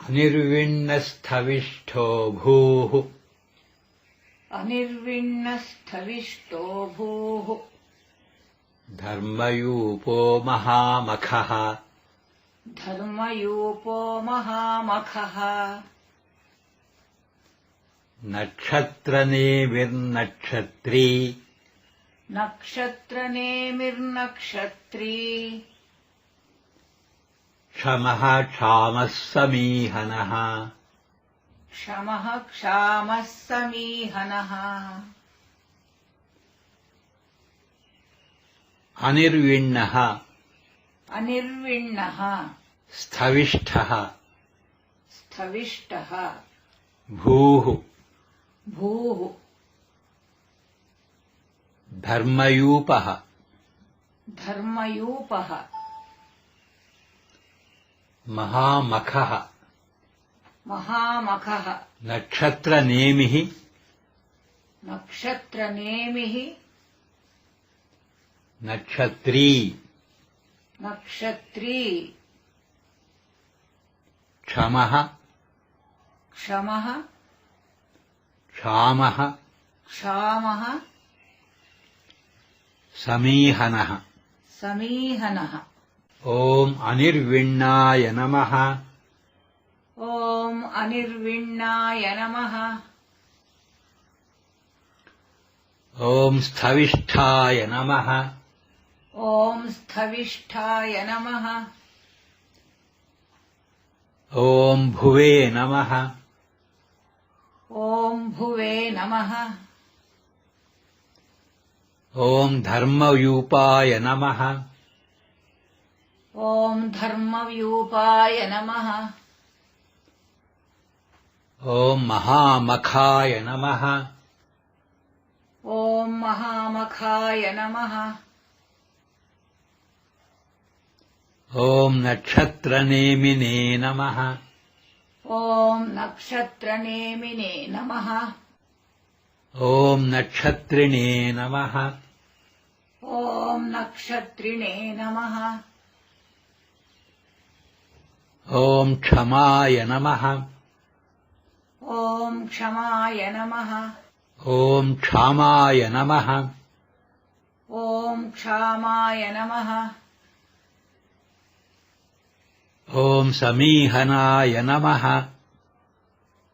अनिर्विण्णस्थविष्ठो भूः अनिर्विण्णस्थविष्टो भूः धर्मयूपो महामखः धर्मयूपो महामखः नक्षत्रनेमिर्नक्षत्री नक्षत्रनेमिर्नक्षत्री क्षमः क्षामः समीहनः क्षमः क्षामः समीहनः अनिर्विण्णः अनिर्विण्णः स्थविष्ठः स्थविष्टः भूः भूः धर्मयूपः धर्मयूपः महामखः महामखः नक्षत्रनेमिः नक्षत्रनेमिः नक्षत्री नक्षत्री क्षमः क्षमः क्षामः क्षामः समीहनः समीहनः ॐ अनिर्विण्णाय नमः ॐ अनिर्विण्णाय नमः ॐ स्थविष्ठाय नमः ॐ स्थविष्ठाय नमः ॐ भुवे नमः ॐ भुवे नमः ॐ धर्मयूपाय नमः ॐ धर्मव्यूपाय नमः ॐ महामखाय नमः ॐ महामखाय नमः ॐ नक्षत्रनेमिने नमः ॐ नक्षत्रनेमिने नमः ॐ नक्षत्रिणे नमः ॐ नक्षत्रिणे नमः ॐ क्षमाय नमः ॐ क्षमाय नमः ॐ क्षामाय नमः ॐ क्षामाय नमः ॐ समीहनाय नमः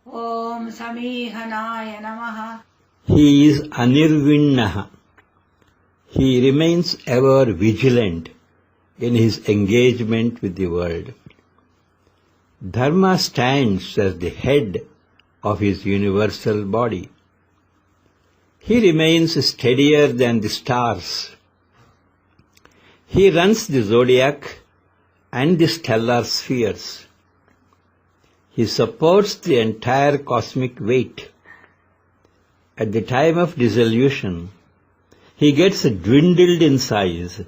ॐ समीहनाय नमः He is Anirvinnah. He remains ever vigilant in his engagement with the world. Dharma stands as the head of his universal body. He remains steadier than the stars. He runs the zodiac and the stellar spheres. He supports the entire cosmic weight. At the time of dissolution, he gets dwindled in size,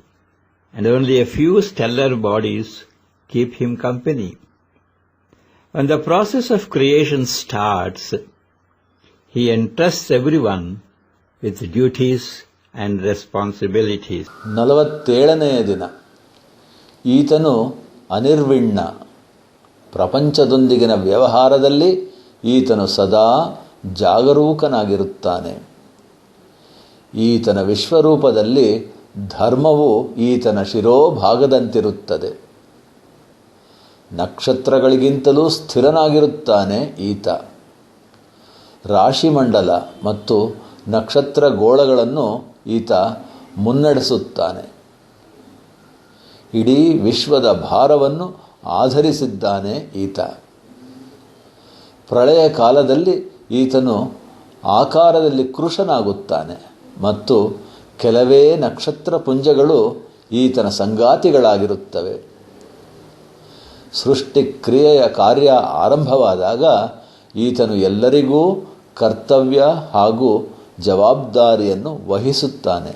and only a few stellar bodies keep him company. When the process of creation starts, he entrusts everyone with duties and responsibilities. 47ನೇ ದಿನ. ಈತನು ಅನಿರ್ವಿಣ್ಣ. ಪ್ರಪಂಚದೊಂದಿಗಿನ ವ್ಯವಹಾರದಲ್ಲಿ ಈತನು ಸದಾ ಜಾಗರೂಕನಾಗಿರುತ್ತಾನೆ. ಈತನ ವಿಶ್ವರೂಪದಲ್ಲಿ ಧರ್ಮವು ಈತನ ಶಿರೋಭಾಗದಂತಿರುತ್ತದೆ. ನಕ್ಷತ್ರಗಳಿಗಿಂತಲೂ ಸ್ಥಿರನಾಗಿರುತ್ತಾನೆ ಈತ. ರಾಶಿಮಂಡಲ ಮತ್ತು ನಕ್ಷತ್ರ ಗೋಳಗಳನ್ನು ಈತ ಮುನ್ನಡೆಸುತ್ತಾನೆ. ಇಡೀ ವಿಶ್ವದ ಭಾರವನ್ನು ಆಧರಿಸಿದ್ದಾನೆ ಈತ. ಪ್ರಳಯ ಕಾಲದಲ್ಲಿ ಈತನು ಆಕಾರದಲ್ಲಿ ಕೃಶನಾಗುತ್ತಾನೆ ಮತ್ತು ಕೆಲವೇ ನಕ್ಷತ್ರ ಪುಂಜಗಳು ಈತನ ಸಂಗಾತಿಗಳಾಗಿರುತ್ತವೆ. ಸೃಷ್ಟಿಕ್ರಿಯೆಯ ಕಾರ್ಯ ಆರಂಭವಾದಾಗ ಈತನು ಎಲ್ಲರಿಗೂ ಕರ್ತವ್ಯ ಹಾಗೂ ಜವಾಬ್ದಾರಿಯನ್ನು ವಹಿಸುತ್ತಾನೆ.